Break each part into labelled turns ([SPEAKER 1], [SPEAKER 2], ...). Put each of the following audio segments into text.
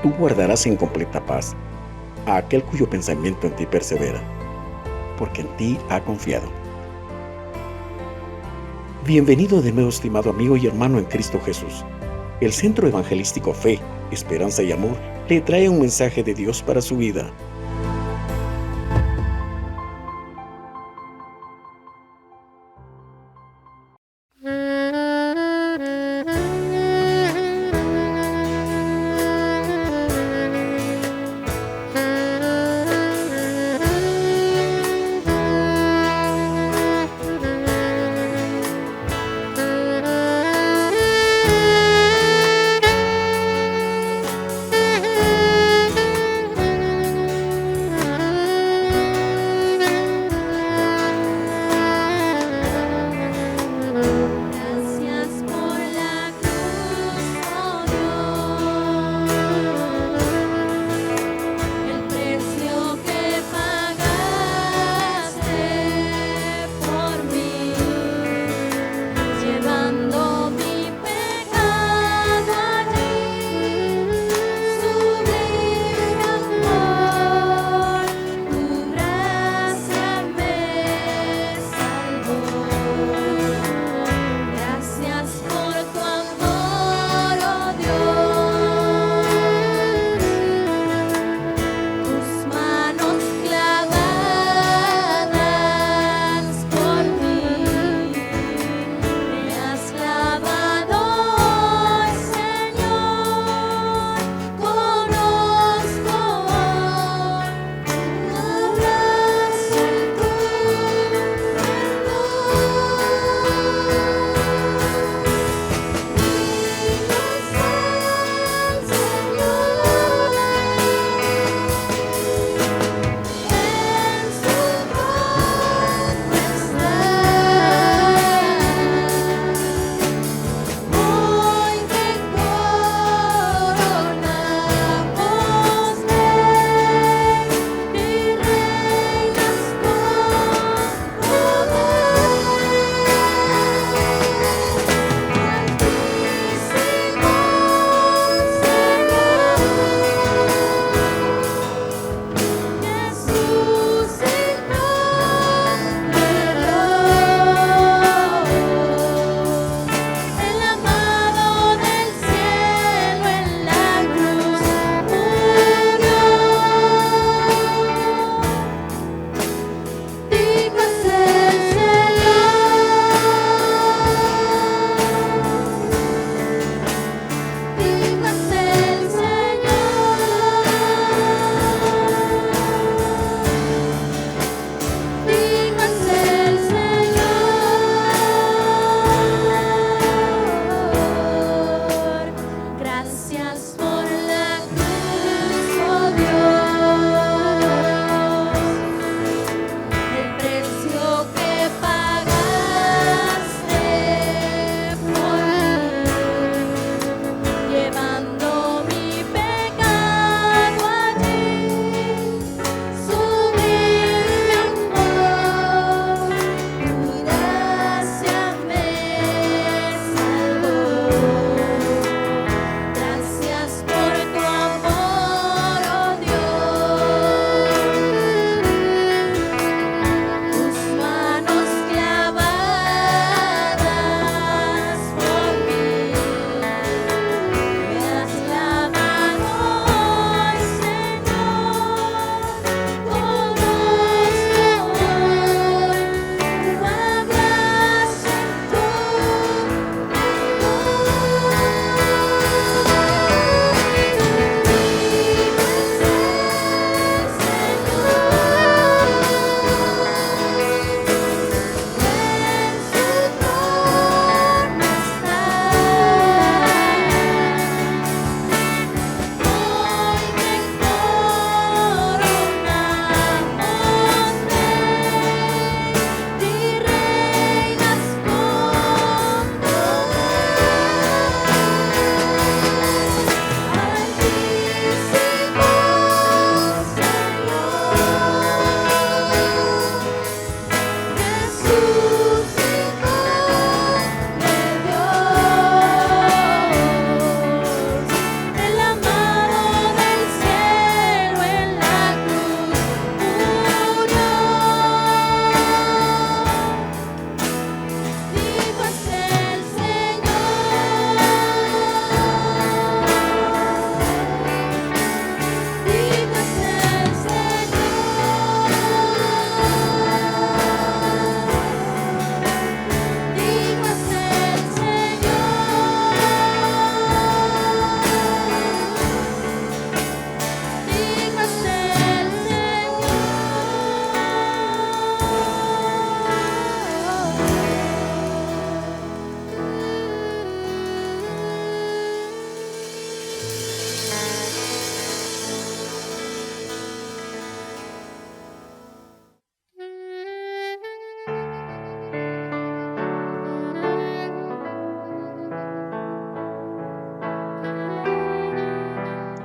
[SPEAKER 1] Tú guardarás en completa paz a aquel cuyo pensamiento en ti persevera, porque en ti ha confiado. Bienvenido de nuevo, estimado amigo y hermano en Cristo Jesús. El Centro Evangelístico Fe, Esperanza y Amor le trae un mensaje de Dios para su vida.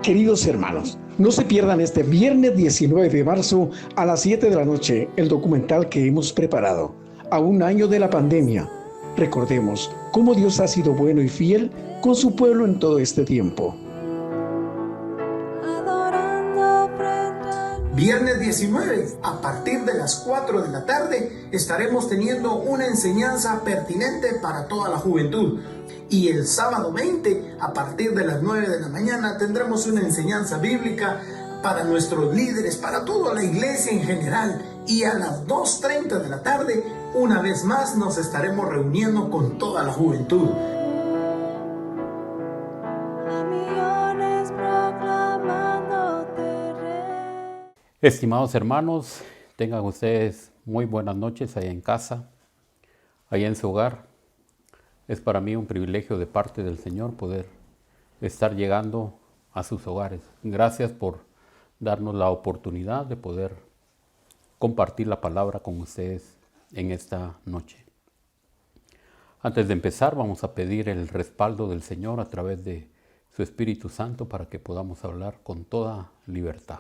[SPEAKER 1] Queridos hermanos, no se pierdan este viernes 19 de marzo a las 7 de la noche el documental que hemos preparado, A un año de la pandemia. Recordemos cómo Dios ha sido bueno y fiel con su pueblo en todo este tiempo.
[SPEAKER 2] Viernes 19, a partir de las 4 de la tarde, estaremos teniendo una enseñanza pertinente para toda la juventud. Y el sábado 20, a partir de las 9 de la mañana, tendremos una enseñanza bíblica para nuestros líderes, para toda la iglesia en general. Y a las 2:30 de la tarde, una vez más, nos estaremos reuniendo con toda la juventud.
[SPEAKER 3] Estimados hermanos, tengan ustedes muy buenas noches allá en casa, allá en su hogar. Es para mí un privilegio de parte del Señor poder estar llegando a sus hogares. Gracias por darnos la oportunidad de poder compartir la palabra con ustedes en esta noche. Antes de empezar, vamos a pedir el respaldo del Señor a través de su Espíritu Santo para que podamos hablar con toda libertad.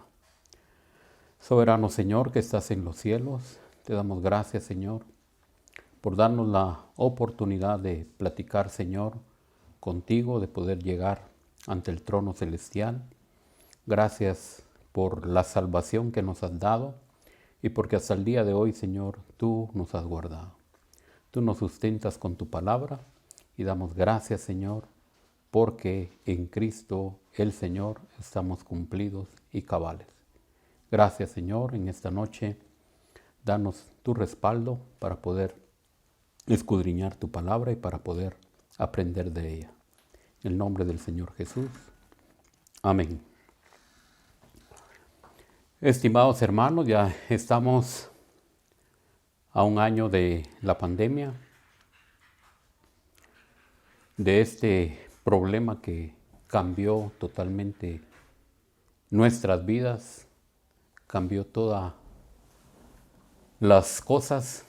[SPEAKER 3] Soberano Señor que estás en los cielos, te damos gracias, Señor, por darnos la oportunidad de platicar, Señor, contigo, de poder llegar ante el trono celestial. Gracias por la salvación que nos has dado y porque hasta el día de hoy, Señor, tú nos has guardado. Tú nos sustentas con tu palabra y damos gracias, Señor, porque en Cristo el Señor estamos cumplidos y cabales. Gracias, Señor, en esta noche, danos tu respaldo para poder escudriñar tu palabra y para poder aprender de ella. En el nombre del Señor Jesús. Amén. Estimados hermanos, ya estamos a un año de la pandemia, de este problema que cambió totalmente nuestras vidas, cambió todas las cosas,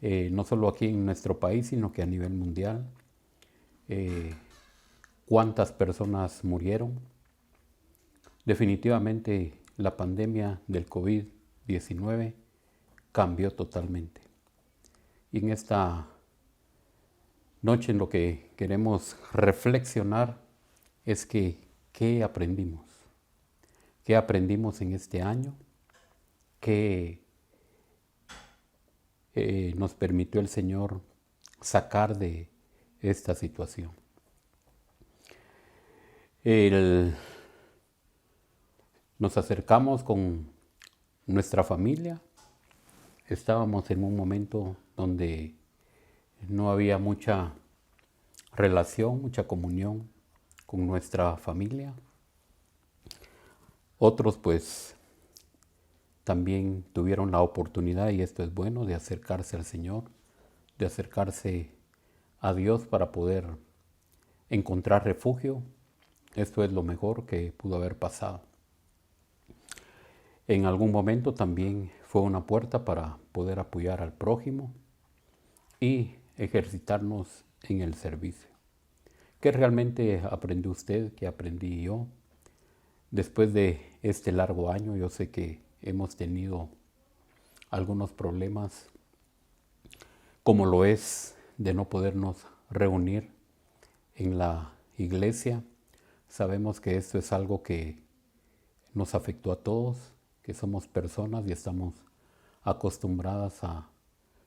[SPEAKER 3] no solo aquí en nuestro país, sino que a nivel mundial. ¿Cuántas personas murieron? Definitivamente la pandemia del COVID-19 cambió totalmente. Y en esta noche lo que queremos reflexionar es que ¿qué aprendimos? ¿Qué aprendimos en este año? ¿Qué nos permitió el Señor sacar de esta situación? Nos acercamos con nuestra familia. Estábamos en un momento donde no había mucha relación, mucha comunión con nuestra familia. Otros pues también tuvieron la oportunidad, y esto es bueno, de acercarse al Señor, de acercarse a Dios para poder encontrar refugio. Esto es lo mejor que pudo haber pasado. En algún momento también fue una puerta para poder apoyar al prójimo y ejercitarnos en el servicio. ¿Qué realmente aprendió usted? ¿Qué aprendí yo? Después de este largo año, yo sé que hemos tenido algunos problemas, como lo es de no podernos reunir en la iglesia. Sabemos que esto es algo que nos afectó a todos, que somos personas y estamos acostumbradas a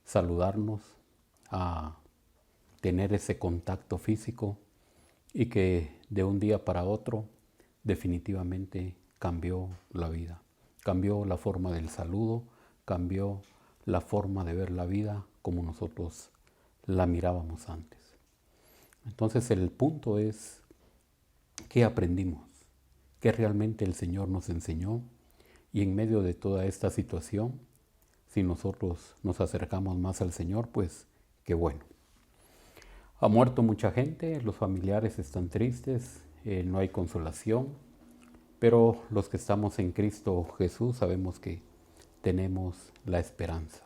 [SPEAKER 3] saludarnos, a tener ese contacto físico, y que de un día para otro definitivamente cambió la vida. Cambió la forma del saludo, cambió la forma de ver la vida como nosotros la mirábamos antes. Entonces el punto es, ¿qué aprendimos? ¿Qué realmente el Señor nos enseñó? Y en medio de toda esta situación, si nosotros nos acercamos más al Señor, pues qué bueno. Ha muerto mucha gente, los familiares están tristes, no hay consolación. Pero los que estamos en Cristo Jesús sabemos que tenemos la esperanza.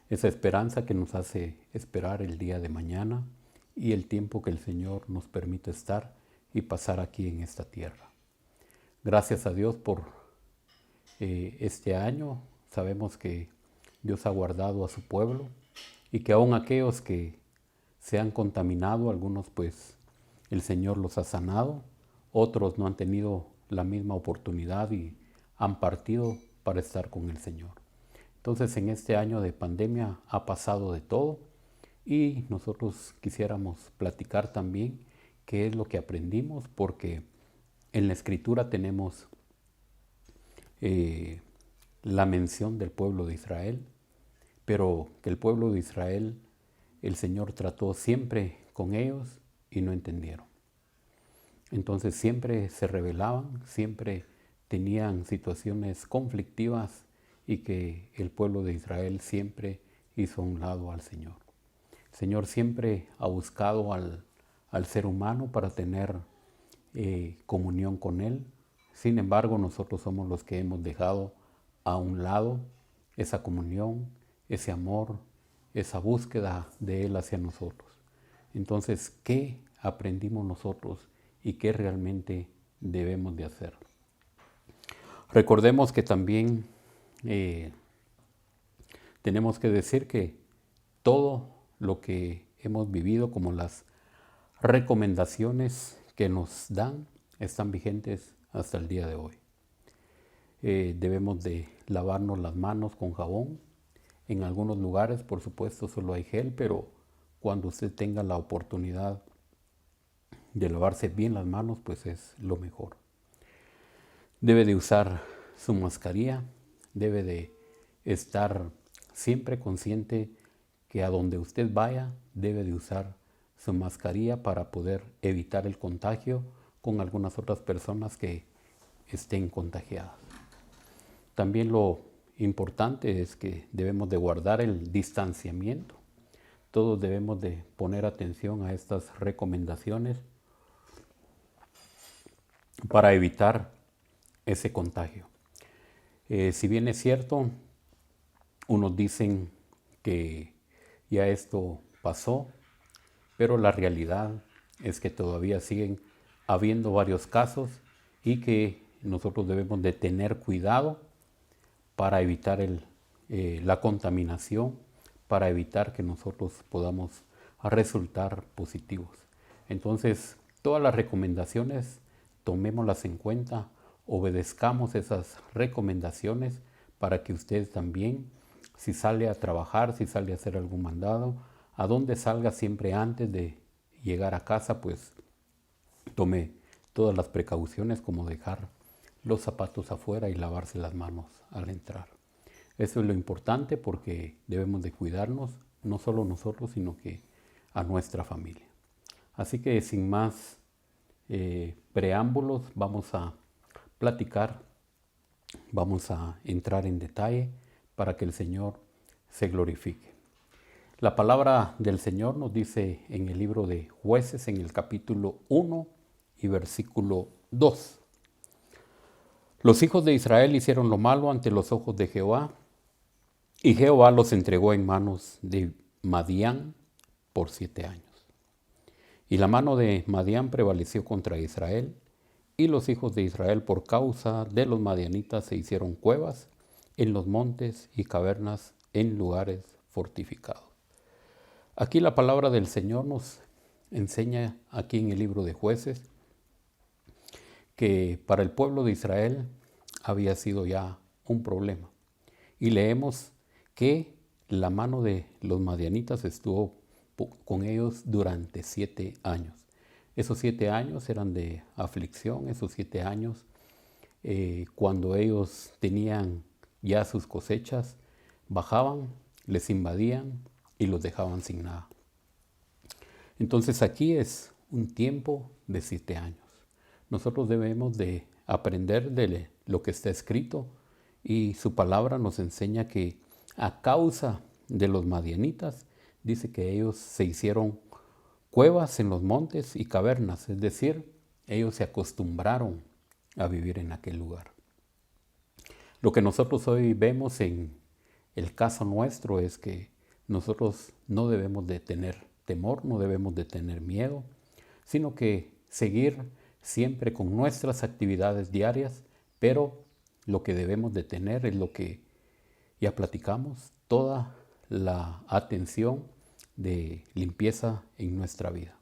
[SPEAKER 3] Esa esperanza que nos hace esperar el día de mañana y el tiempo que el Señor nos permite estar y pasar aquí en esta tierra. Gracias a Dios por este año. Sabemos que Dios ha guardado a su pueblo y que aún aquellos que se han contaminado, algunos pues el Señor los ha sanado, otros no han tenido la misma oportunidad y han partido para estar con el Señor. Entonces en este año de pandemia ha pasado de todo y nosotros quisiéramos platicar también qué es lo que aprendimos, porque en la Escritura tenemos la mención del pueblo de Israel, pero que el pueblo de Israel, el Señor trató siempre con ellos y no entendieron. Entonces siempre se rebelaban, siempre tenían situaciones conflictivas y que el pueblo de Israel siempre hizo a un lado al Señor. El Señor siempre ha buscado al ser humano para tener comunión con Él. Sin embargo, nosotros somos los que hemos dejado a un lado esa comunión, ese amor, esa búsqueda de Él hacia nosotros. Entonces, ¿qué aprendimos nosotros y qué realmente debemos de hacer? Recordemos que también tenemos que decir que todo lo que hemos vivido, como las recomendaciones que nos dan, están vigentes hasta el día de hoy. Debemos de lavarnos las manos con jabón. En algunos lugares, por supuesto, solo hay gel, pero cuando usted tenga la oportunidad de lavarse bien las manos, pues es lo mejor. Debe de usar su mascarilla, debe de estar siempre consciente que a donde usted vaya debe de usar su mascarilla para poder evitar el contagio con algunas otras personas que estén contagiadas. También lo importante es que debemos de guardar el distanciamiento. Todos debemos de poner atención a estas recomendaciones para evitar ese contagio. Si bien es cierto, unos dicen que ya esto pasó, pero la realidad es que todavía siguen habiendo varios casos y que nosotros debemos de tener cuidado para evitar la contaminación, para evitar que nosotros podamos resultar positivos. Entonces, todas las recomendaciones, tomémoslas en cuenta, obedezcamos esas recomendaciones para que usted también, si sale a trabajar, si sale a hacer algún mandado, a donde salga siempre antes de llegar a casa, pues tome todas las precauciones como dejar los zapatos afuera y lavarse las manos al entrar. Eso es lo importante porque debemos de cuidarnos, no solo nosotros, sino que a nuestra familia. Así que sin más preámbulos, vamos a platicar, vamos a entrar en detalle para que el Señor se glorifique. La palabra del Señor nos dice en el libro de Jueces, en el capítulo 1 y versículo 2. Los hijos de Israel hicieron lo malo ante los ojos de Jehová, y Jehová los entregó en manos de Madián por 7 años. Y la mano de Madián prevaleció contra Israel, y los hijos de Israel por causa de los madianitas se hicieron cuevas en los montes y cavernas en lugares fortificados. Aquí la palabra del Señor nos enseña aquí en el libro de Jueces que para el pueblo de Israel había sido ya un problema. Y leemos que la mano de los madianitas estuvo con ellos durante 7 años. Esos 7 años eran de aflicción, esos 7 años cuando ellos tenían ya sus cosechas, bajaban, les invadían y los dejaban sin nada. Entonces aquí es un tiempo de 7 años. Nosotros debemos de aprender de lo que está escrito y su palabra nos enseña que a causa de los madianitas, dice que ellos se hicieron cuevas en los montes y cavernas, es decir, ellos se acostumbraron a vivir en aquel lugar. Lo que nosotros hoy vemos en el caso nuestro es que nosotros no debemos de tener temor, no debemos de tener miedo, sino que seguir siempre con nuestras actividades diarias, pero lo que debemos de tener es lo que ya platicamos, toda la atención de limpieza en nuestra vida.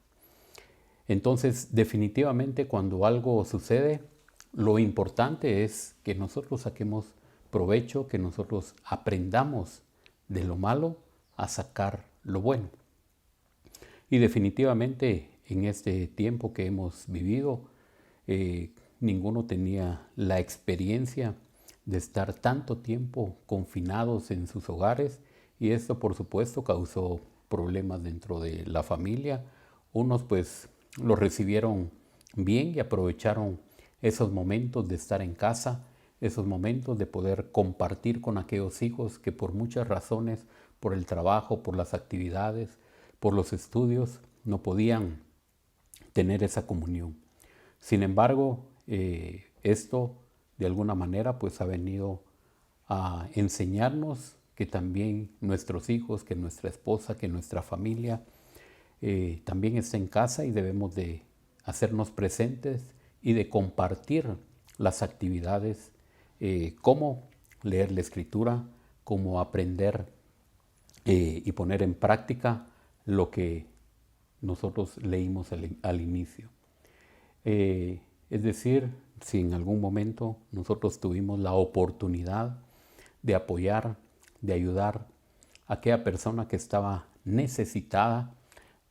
[SPEAKER 3] Entonces, definitivamente cuando algo sucede, lo importante es que nosotros saquemos provecho, que nosotros aprendamos de lo malo a sacar lo bueno. Y definitivamente en este tiempo que hemos vivido, ninguno tenía la experiencia de estar tanto tiempo confinados en sus hogares, y esto por supuesto causó problemas dentro de la familia. Unos pues lo recibieron bien y aprovecharon esos momentos de estar en casa, esos momentos de poder compartir con aquellos hijos que por muchas razones, por el trabajo, por las actividades, por los estudios, no podían tener esa comunión. Sin embargo, esto de alguna manera pues ha venido a enseñarnos que también nuestros hijos, que nuestra esposa, que nuestra familia también está en casa, y debemos de hacernos presentes y de compartir las actividades, cómo leer la escritura, cómo aprender y poner en práctica lo que nosotros leímos al inicio. Es decir, si en algún momento nosotros tuvimos la oportunidad de apoyar, de ayudar a aquella persona que estaba necesitada,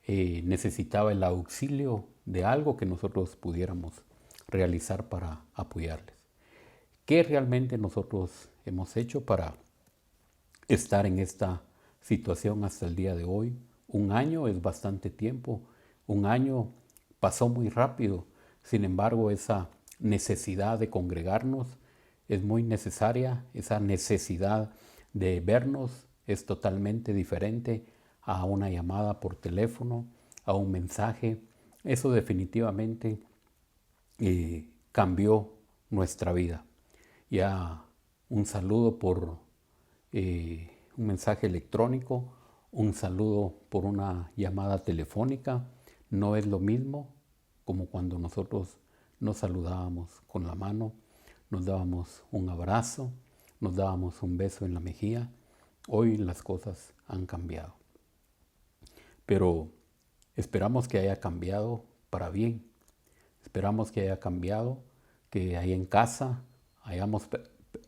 [SPEAKER 3] necesitaba el auxilio de algo que nosotros pudiéramos realizar para apoyarles. ¿Qué realmente nosotros hemos hecho para estar en esta situación hasta el día de hoy? Un año es bastante tiempo, un año pasó muy rápido. Sin embargo, esa necesidad de congregarnos es muy necesaria, esa necesidad de vernos es totalmente diferente a una llamada por teléfono, a un mensaje. Eso definitivamente cambió nuestra vida. Ya un saludo por un mensaje electrónico, un saludo por una llamada telefónica, no es lo mismo como cuando nosotros nos saludábamos con la mano, nos dábamos un abrazo, nos dábamos un beso en la mejilla. Hoy las cosas han cambiado. Pero esperamos que haya cambiado para bien. Esperamos que haya cambiado, que ahí en casa hayamos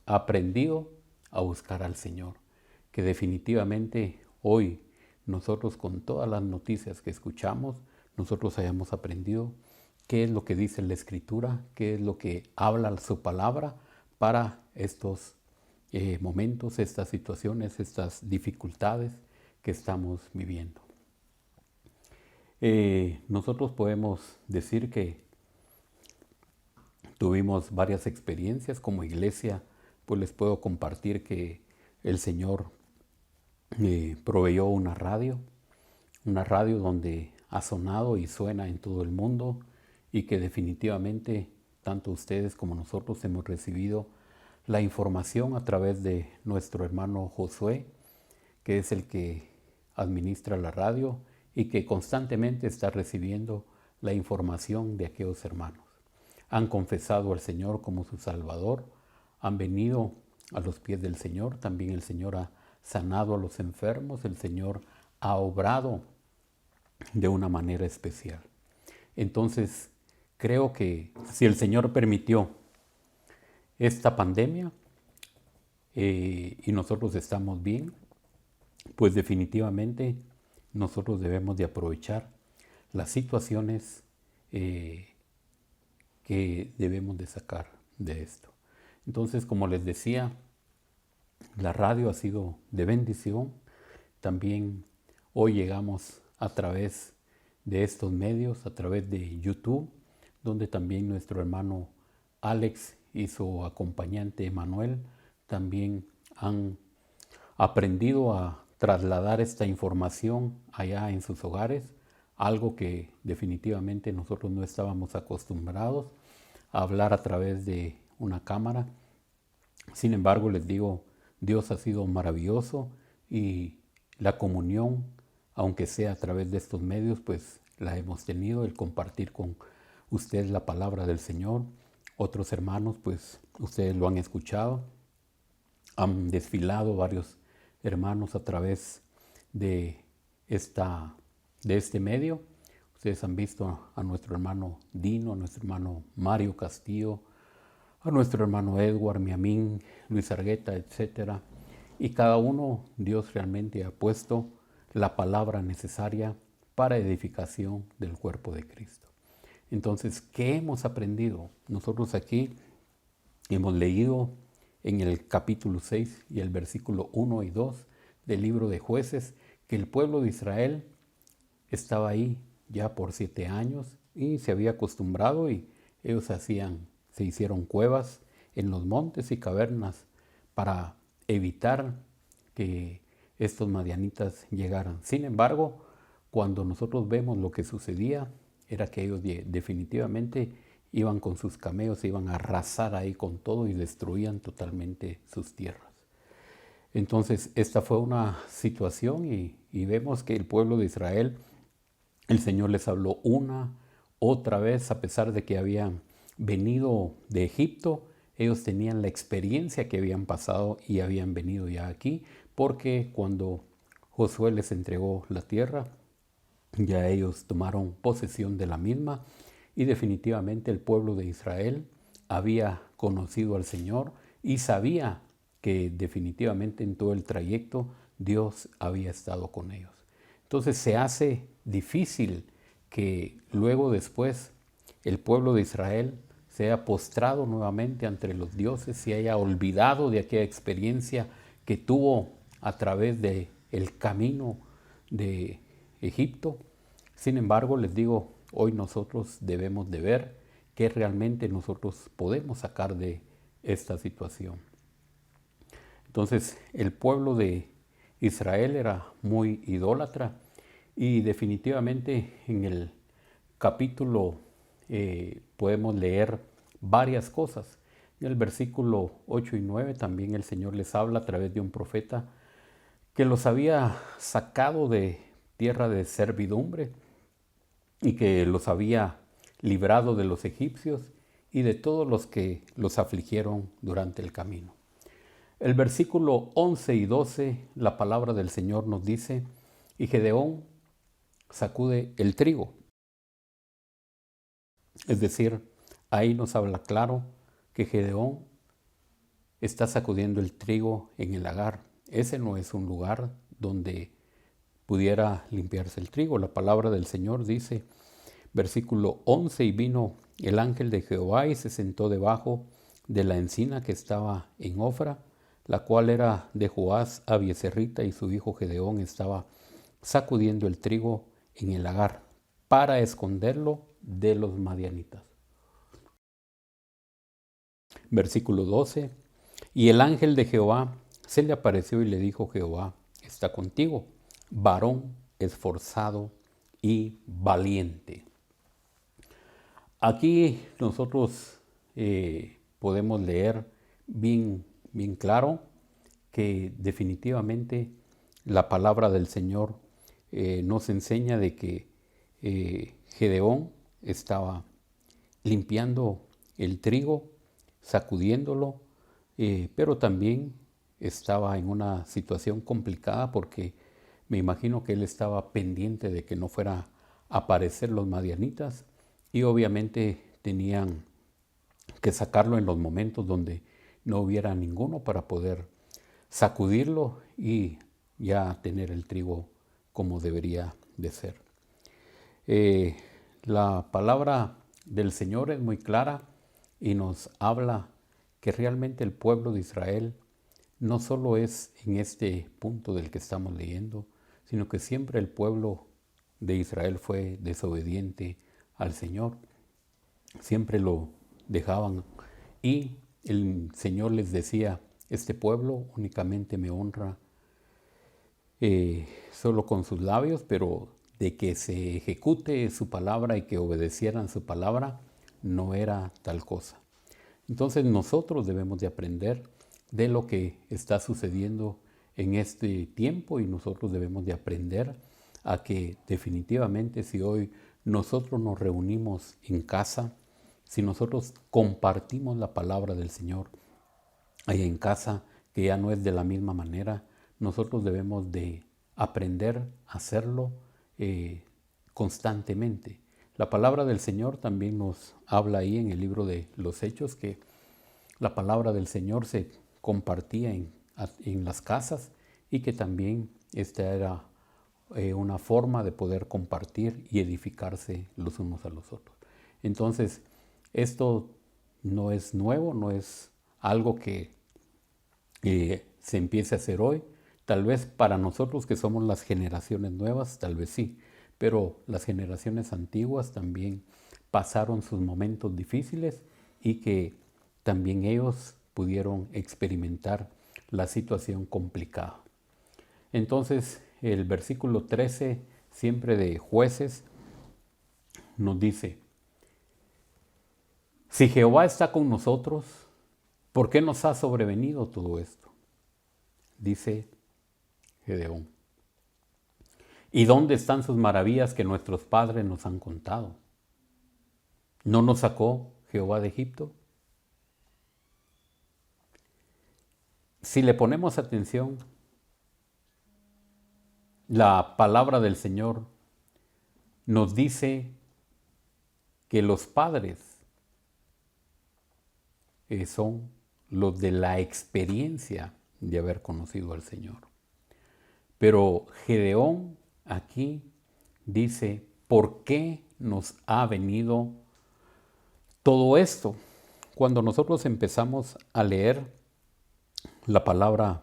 [SPEAKER 3] aprendido a buscar al Señor. Que definitivamente hoy nosotros, con todas las noticias que escuchamos, nosotros hayamos aprendido qué es lo que dice la Escritura, qué es lo que habla su palabra para estos momentos, estas situaciones, estas dificultades que estamos viviendo. Nosotros podemos decir que tuvimos varias experiencias como iglesia, pues les puedo compartir que el Señor proveyó una radio donde ha sonado y suena en todo el mundo, y que definitivamente tanto ustedes como nosotros hemos recibido la información a través de nuestro hermano Josué, que es el que administra la radio y que constantemente está recibiendo la información de aquellos hermanos. Han confesado al Señor como su Salvador, han venido a los pies del Señor, también el Señor ha sanado a los enfermos, el Señor ha obrado de una manera especial. Entonces, creo que si el Señor permitió esta pandemia y nosotros estamos bien, pues definitivamente nosotros debemos de aprovechar las situaciones que debemos de sacar de esto. Entonces, como les decía, la radio ha sido de bendición. También hoy llegamos a través de estos medios, a través de YouTube, donde también nuestro hermano Alex y su acompañante Emanuel también han aprendido a trasladar esta información allá en sus hogares, algo que definitivamente nosotros no estábamos acostumbrados a hablar a través de una cámara. Sin embargo, les digo, Dios ha sido maravilloso, y la comunión, aunque sea a través de estos medios, pues la hemos tenido, el compartir con usted la palabra del Señor. Otros hermanos, pues ustedes lo han escuchado. Han desfilado varios hermanos a través de este medio. Ustedes han visto a nuestro hermano Dino, a nuestro hermano Mario Castillo, a nuestro hermano Edward, Miamín, Luis Argueta, etc. Y cada uno, Dios realmente ha puesto la palabra necesaria para edificación del cuerpo de Cristo. Entonces, ¿qué hemos aprendido? Nosotros aquí hemos leído en el capítulo 6 y el versículo 1 y 2 del libro de Jueces que el pueblo de Israel estaba ahí ya por 7 años y se había acostumbrado, y ellos se hicieron cuevas en los montes y cavernas para evitar que estos madianitas llegaran. Sin embargo, cuando nosotros vemos lo que sucedía, era que ellos definitivamente iban con sus camellos, se iban a arrasar ahí con todo y destruían totalmente sus tierras. Entonces, esta fue una situación y vemos que el pueblo de Israel, el Señor les habló otra vez, a pesar de que habían venido de Egipto. Ellos tenían la experiencia que habían pasado y habían venido ya aquí, porque cuando Josué les entregó la tierra, ya ellos tomaron posesión de la misma, y definitivamente el pueblo de Israel había conocido al Señor y sabía que definitivamente en todo el trayecto Dios había estado con ellos. Entonces se hace difícil que luego después el pueblo de Israel se haya postrado nuevamente ante los dioses, se haya olvidado de aquella experiencia que tuvo a través del camino de Egipto. Sin embargo, les digo, hoy nosotros debemos de ver qué realmente nosotros podemos sacar de esta situación. Entonces, el pueblo de Israel era muy idólatra, y definitivamente en el capítulo podemos leer varias cosas. En el versículo 8 y 9 también el Señor les habla a través de un profeta que los había sacado de tierra de servidumbre y que los había librado de los egipcios y de todos los que los afligieron durante el camino. El versículo 11 y 12, la palabra del Señor nos dice: y Gedeón sacude el trigo. Es decir, ahí nos habla claro que Gedeón está sacudiendo el trigo en el lagar. Ese no es un lugar donde pudiera limpiarse el trigo. La palabra del Señor dice, versículo 11, y vino el ángel de Jehová y se sentó debajo de la encina que estaba en Ofra, la cual era de Joás Abieserrita, y su hijo Gedeón estaba sacudiendo el trigo en el lagar para esconderlo de los madianitas. Versículo 12, y el ángel de Jehová se le apareció y le dijo: Jehová está contigo, varón esforzado y valiente. Aquí nosotros podemos leer bien claro que definitivamente la palabra del Señor nos enseña de que Gedeón estaba limpiando el trigo, sacudiéndolo, pero también estaba en una situación complicada, porque me imagino que él estaba pendiente de que no fuera a aparecer los madianitas, y obviamente tenían que sacarlo en los momentos donde no hubiera ninguno para poder sacudirlo y ya tener el trigo como debería de ser. La palabra del Señor es muy clara y nos habla que realmente el pueblo de Israel no solo es en este punto del que estamos leyendo, sino que siempre el pueblo de Israel fue desobediente al Señor. Siempre lo dejaban, y el Señor les decía: este pueblo únicamente me honra solo con sus labios, pero de que se ejecute su palabra y que obedecieran su palabra, no era tal cosa. Entonces nosotros debemos de aprender de lo que está sucediendo en este tiempo, y nosotros debemos de aprender a que definitivamente, si hoy nosotros nos reunimos en casa, si nosotros compartimos la palabra del Señor ahí en casa, que ya no es de la misma manera, nosotros debemos de aprender a hacerlo constantemente. La palabra del Señor también nos habla ahí en el libro de los Hechos que la palabra del Señor se compartía en las casas y que también esta era una forma de poder compartir y edificarse los unos a los otros. Entonces, esto no es nuevo, no es algo que se empiece a hacer hoy. Tal vez para nosotros que somos las generaciones nuevas, tal vez sí, pero las generaciones antiguas también pasaron sus momentos difíciles y que también ellos pudieron experimentar la situación complicada. Entonces, el versículo 13, siempre de Jueces, nos dice: si Jehová está con nosotros, ¿por qué nos ha sobrevenido todo esto? Dice Gedeón. ¿Y dónde están sus maravillas que nuestros padres nos han contado? ¿No nos sacó Jehová de Egipto? Si le ponemos atención, la palabra del Señor nos dice que los padres son los de la experiencia de haber conocido al Señor. Pero Gedeón aquí dice: ¿por qué nos ha venido todo esto? Cuando nosotros empezamos a leer la palabra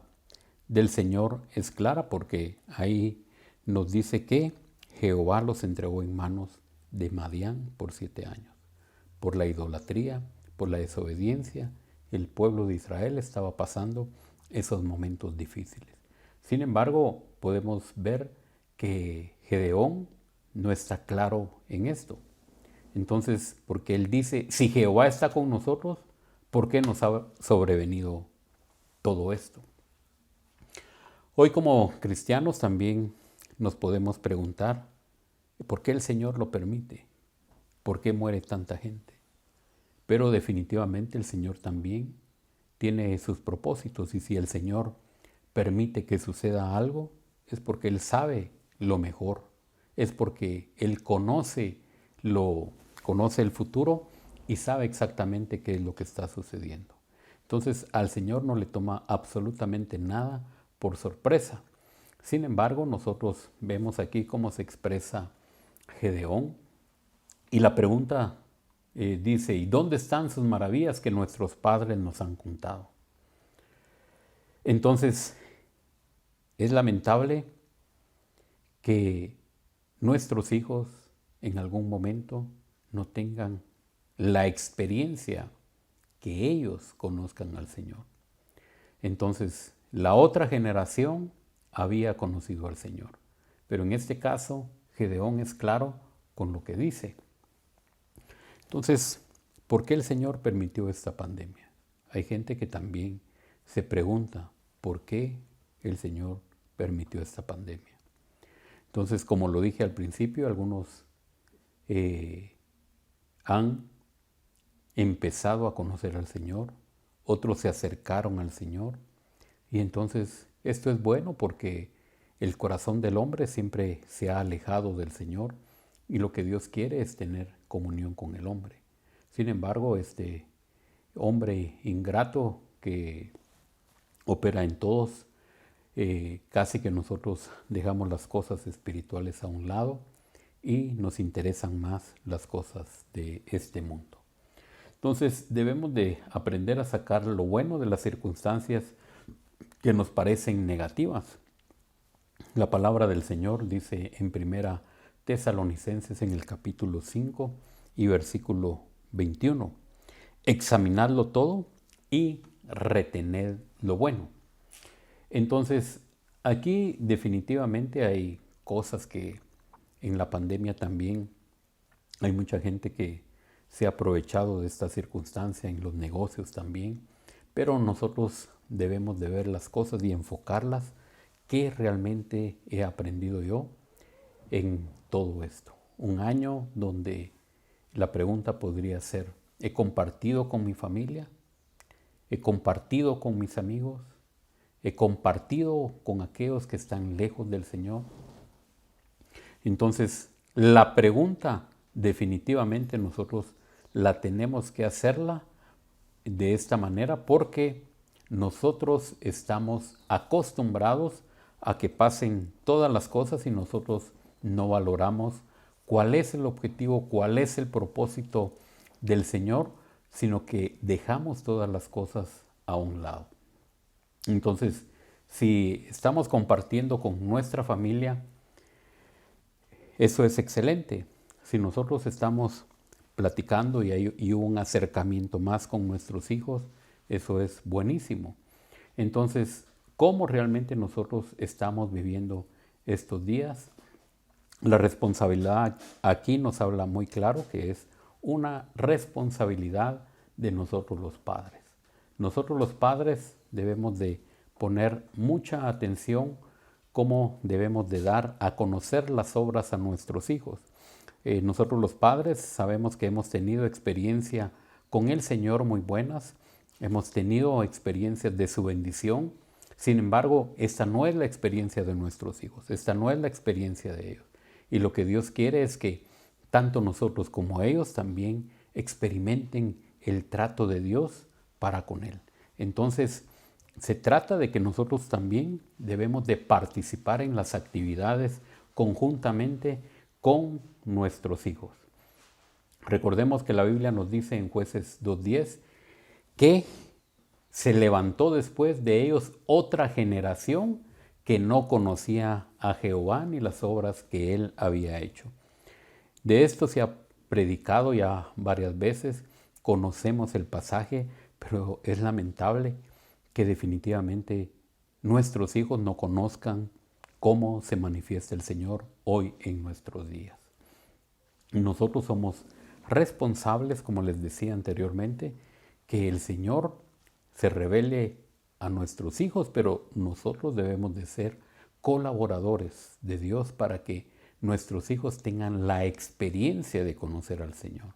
[SPEAKER 3] del Señor es clara, porque ahí nos dice que Jehová los entregó en manos de Madián por 7 años. Por la idolatría, por la desobediencia, el pueblo de Israel estaba pasando esos momentos difíciles. Sin embargo, podemos ver que Gedeón no está claro en esto. Entonces, porque él dice: si Jehová está con nosotros, ¿por qué nos ha sobrevenido todo esto? Hoy como cristianos también nos podemos preguntar: ¿por qué el Señor lo permite? ¿Por qué muere tanta gente? Pero definitivamente el Señor también tiene sus propósitos, y si el Señor permite que suceda algo, es porque Él sabe lo mejor, es porque Él conoce el futuro y sabe exactamente qué es lo que está sucediendo. Entonces al Señor no le toma absolutamente nada por sorpresa. Sin embargo, nosotros vemos aquí cómo se expresa Gedeón, y la pregunta dice: ¿y dónde están sus maravillas que nuestros padres nos han contado? Entonces, es lamentable que nuestros hijos en algún momento no tengan la experiencia que ellos conozcan al Señor. Entonces, la otra generación había conocido al Señor. Pero en este caso, Gedeón es claro con lo que dice. Entonces, ¿por qué el Señor permitió esta pandemia? Hay gente que también se pregunta: ¿por qué el Señor permitió esta pandemia? Entonces, como lo dije al principio, algunos han empezado a conocer al Señor, otros se acercaron al Señor, y entonces esto es bueno porque el corazón del hombre siempre se ha alejado del Señor, y lo que Dios quiere es tener comunión con el hombre. Sin embargo, este hombre ingrato que opera en todos, casi que nosotros dejamos las cosas espirituales a un lado y nos interesan más las cosas de este mundo. Entonces debemos de aprender a sacar lo bueno de las circunstancias que nos parecen negativas. La palabra del Señor dice en 1 Tesalonicenses en el capítulo 5 y versículo 21: examinadlo todo y retened lo bueno. Entonces, aquí definitivamente hay cosas que en la pandemia también hay mucha gente que se ha aprovechado de esta circunstancia en los negocios también, pero nosotros debemos de ver las cosas y enfocarlas. ¿Qué realmente he aprendido yo en todo esto? un año donde la pregunta podría ser, ¿he compartido con mi familia? ¿He compartido con mis amigos? ¿He compartido con aquellos que están lejos del Señor? Entonces, la pregunta definitivamente nosotros la tenemos que hacerla de esta manera porque nosotros estamos acostumbrados a que pasen todas las cosas y nosotros no valoramos cuál es el objetivo, cuál es el propósito del Señor, sino que dejamos todas las cosas a un lado. Entonces, si estamos compartiendo con nuestra familia, eso es excelente. Si nosotros estamos platicando y un acercamiento más con nuestros hijos, eso es buenísimo. Entonces, ¿cómo realmente nosotros estamos viviendo estos días? La responsabilidad aquí nos habla muy claro que es una responsabilidad de nosotros los padres. Nosotros los padres debemos de poner mucha atención cómo debemos de dar a conocer las obras a nuestros hijos. Nosotros los padres sabemos que hemos tenido experiencia con el Señor muy buenas, hemos tenido experiencias de su bendición. Sin embargo, esta no es la experiencia de nuestros hijos, esta no es la experiencia de ellos. Y lo que Dios quiere es que tanto nosotros como ellos también experimenten el trato de Dios para con Él. Entonces, se trata de que nosotros también debemos de participar en las actividades conjuntamente con nuestros hijos. Recordemos que la Biblia nos dice en Jueces 2:10 que se levantó después de ellos otra generación que no conocía a Jehová ni las obras que Él había hecho. De esto se ha predicado ya varias veces, conocemos el pasaje, pero es lamentable que definitivamente nuestros hijos no conozcan cómo se manifiesta el Señor hoy en nuestros días. Nosotros somos responsables, como les decía anteriormente, que el Señor se revele a nuestros hijos, pero nosotros debemos de ser colaboradores de Dios para que nuestros hijos tengan la experiencia de conocer al Señor.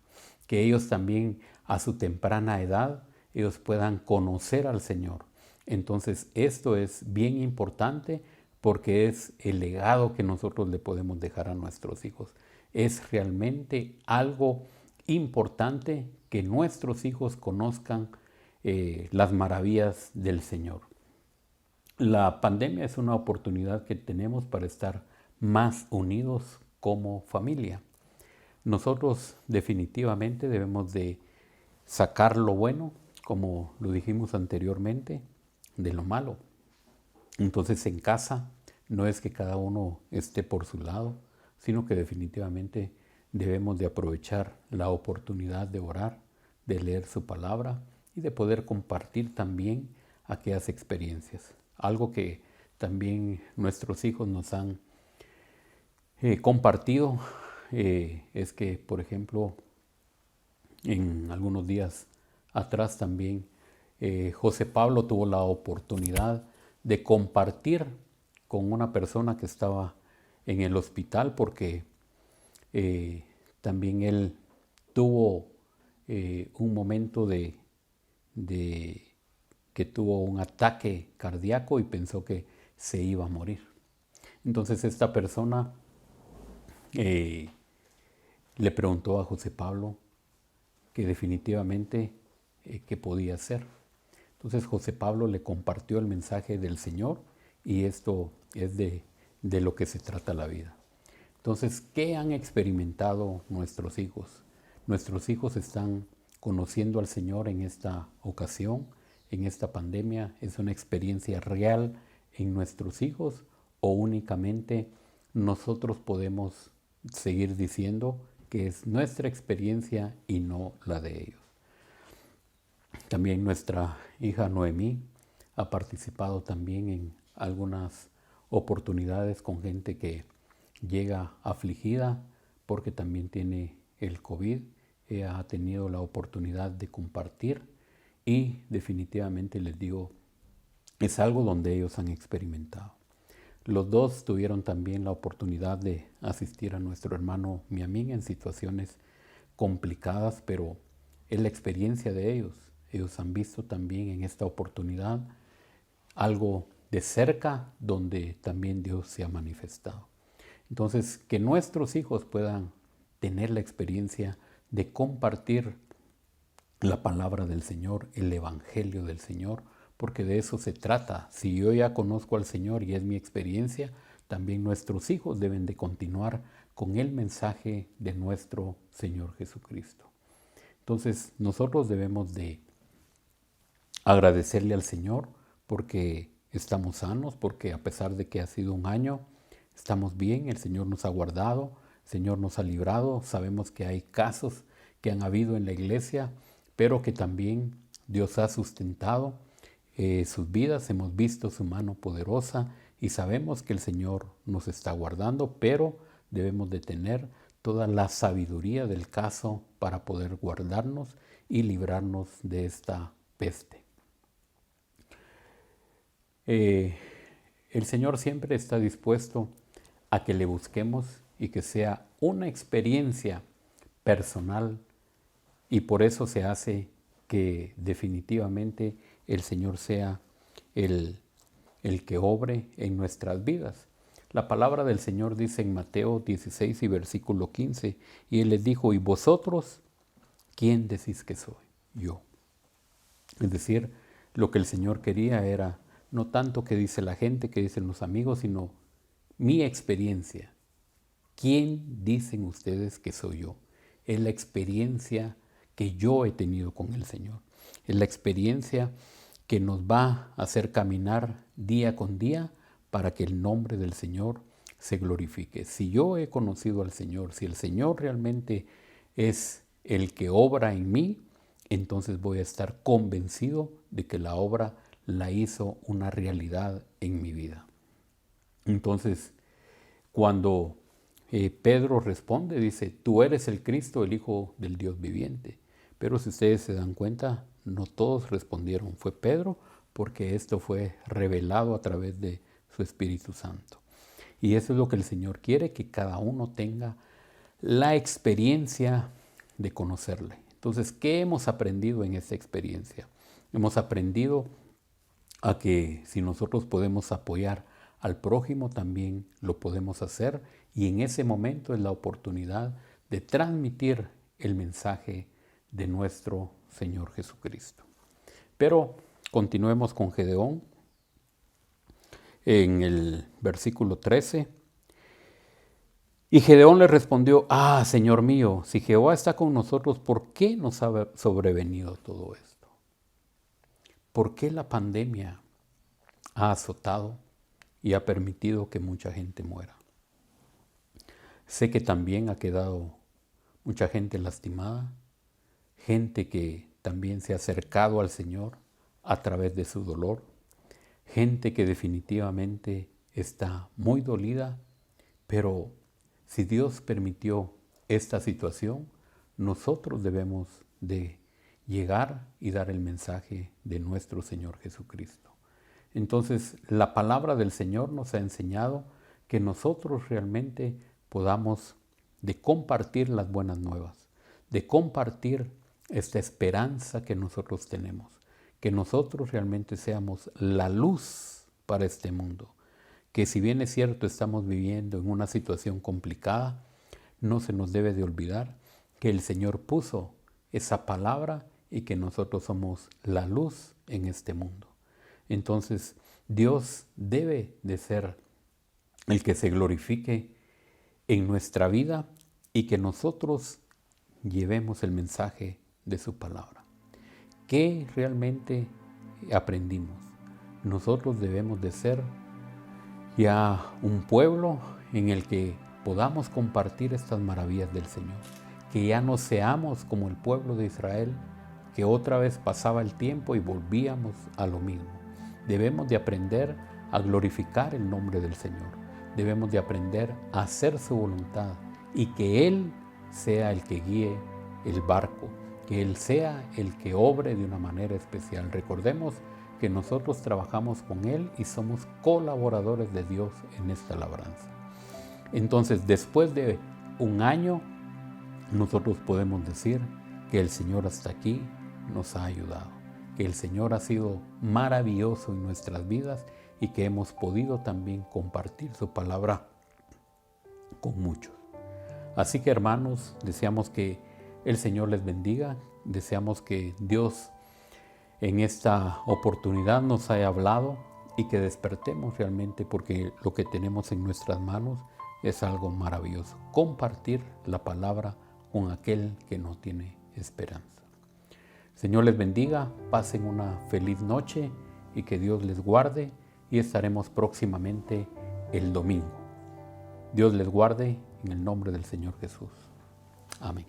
[SPEAKER 3] Que ellos también a su temprana edad, ellos puedan conocer al Señor. Entonces esto es bien importante porque es el legado que nosotros le podemos dejar a nuestros hijos. Es realmente algo importante que nuestros hijos conozcan las maravillas del Señor. La pandemia es una oportunidad que tenemos para estar más unidos como familia. Nosotros definitivamente debemos de sacar lo bueno, como lo dijimos anteriormente, de lo malo. Entonces en casa no es que cada uno esté por su lado, sino que definitivamente debemos de aprovechar la oportunidad de orar, de leer su palabra y de poder compartir también aquellas experiencias. Algo que también nuestros hijos nos han compartido es que, por ejemplo, en algunos días atrás también José Pablo tuvo la oportunidad de compartir con una persona que estaba en el hospital porque también él tuvo un momento de que tuvo un ataque cardíaco y pensó que se iba a morir. Entonces esta persona le preguntó a José Pablo que definitivamente qué podía hacer. Entonces José Pablo le compartió el mensaje del Señor y esto es de lo que se trata la vida. Entonces, ¿qué han experimentado nuestros hijos? Nuestros hijos están conociendo al Señor en esta ocasión, en esta pandemia. ¿Es una experiencia real en nuestros hijos o únicamente nosotros podemos seguir diciendo que es nuestra experiencia y no la de ellos? También nuestra hija Noemí ha participado también en algunas oportunidades con gente que llega afligida porque también tiene el COVID. Ella ha tenido la oportunidad de compartir y definitivamente les digo, es algo donde ellos han experimentado. Los dos tuvieron también la oportunidad de asistir a nuestro hermano Miamín en situaciones complicadas, pero es la experiencia de ellos. Ellos han visto también en esta oportunidad algo de cerca donde también Dios se ha manifestado. Entonces, que nuestros hijos puedan tener la experiencia de compartir la palabra del Señor, el evangelio del Señor, porque de eso se trata. Si yo ya conozco al Señor y es mi experiencia, también nuestros hijos deben de continuar con el mensaje de nuestro Señor Jesucristo. Entonces, nosotros debemos de agradecerle al Señor porque estamos sanos, porque a pesar de que ha sido un año, estamos bien, el Señor nos ha guardado, el Señor nos ha librado. Sabemos que hay casos que han habido en la iglesia, pero que también Dios ha sustentado sus vidas. Hemos visto su mano poderosa y sabemos que el Señor nos está guardando, pero debemos de tener toda la sabiduría del caso para poder guardarnos y librarnos de esta peste. El Señor siempre está dispuesto a que le busquemos y que sea una experiencia personal, y por eso se hace que definitivamente el Señor sea el que obre en nuestras vidas. La palabra del Señor dice en Mateo 16 y versículo 15, y Él les dijo: ¿y vosotros quién decís que soy? Yo. Es decir, lo que el Señor quería era no tanto que dice la gente, que dicen los amigos, sino mi experiencia. ¿Quién dicen ustedes que soy yo? Es la experiencia que yo he tenido con el Señor. Es la experiencia que nos va a hacer caminar día con día para que el nombre del Señor se glorifique. Si yo he conocido al Señor, si el Señor realmente es el que obra en mí, entonces voy a estar convencido de que la obra la hizo una realidad en mi vida. Entonces, cuando Pedro responde, dice: tú eres el Cristo, el Hijo del Dios viviente. Pero si ustedes se dan cuenta, no todos respondieron. Fue Pedro, porque esto fue revelado a través de su Espíritu Santo. Y eso es lo que el Señor quiere, que cada uno tenga la experiencia de conocerle. Entonces, ¿qué hemos aprendido en esta experiencia? Hemos aprendido a que si nosotros podemos apoyar al prójimo, también lo podemos hacer, y en ese momento es la oportunidad de transmitir el mensaje de nuestro Señor Jesucristo. Pero continuemos con Gedeón en el versículo 13. Y Gedeón le respondió: Señor mío, si Jehová está con nosotros, ¿por qué nos ha sobrevenido todo esto? ¿Por qué la pandemia ha azotado y ha permitido que mucha gente muera? Sé que también ha quedado mucha gente lastimada, gente que también se ha acercado al Señor a través de su dolor, gente que definitivamente está muy dolida, pero si Dios permitió esta situación, nosotros debemos de llegar y dar el mensaje de nuestro Señor Jesucristo. Entonces, la palabra del Señor nos ha enseñado que nosotros realmente podamos de compartir las buenas nuevas, de compartir esta esperanza que nosotros tenemos, que nosotros realmente seamos la luz para este mundo, que si bien es cierto estamos viviendo en una situación complicada, no se nos debe de olvidar que el Señor puso esa palabra y que nosotros somos la luz en este mundo. Entonces, Dios debe de ser el que se glorifique en nuestra vida y que nosotros llevemos el mensaje de su palabra. ¿Qué realmente aprendimos? Nosotros debemos de ser ya un pueblo en el que podamos compartir estas maravillas del Señor, que ya no seamos como el pueblo de Israel, que otra vez pasaba el tiempo y volvíamos a lo mismo. Debemos de aprender a glorificar el nombre del Señor. Debemos de aprender a hacer su voluntad y que Él sea el que guíe el barco, que Él sea el que obre de una manera especial. Recordemos que nosotros trabajamos con Él y somos colaboradores de Dios en esta labranza. Entonces, después de un año, nosotros podemos decir que el Señor hasta aquí nos ha ayudado, que el Señor ha sido maravilloso en nuestras vidas y que hemos podido también compartir su palabra con muchos. Así que, hermanos, deseamos que el Señor les bendiga, deseamos que Dios en esta oportunidad nos haya hablado y que despertemos realmente, porque lo que tenemos en nuestras manos es algo maravilloso, compartir la palabra con aquel que no tiene esperanza. Señor les bendiga, pasen una feliz noche y que Dios les guarde, y estaremos próximamente el domingo. Dios les guarde en el nombre del Señor Jesús. Amén.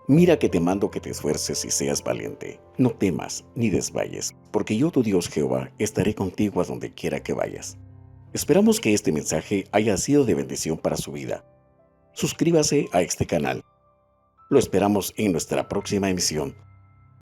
[SPEAKER 4] Mira que te mando que te esfuerces y seas valiente. No temas ni desmayes, porque yo, tu Dios Jehová, estaré contigo a donde quiera que vayas. Esperamos que este mensaje haya sido de bendición para su vida. Suscríbase a este canal. Lo esperamos en nuestra próxima emisión.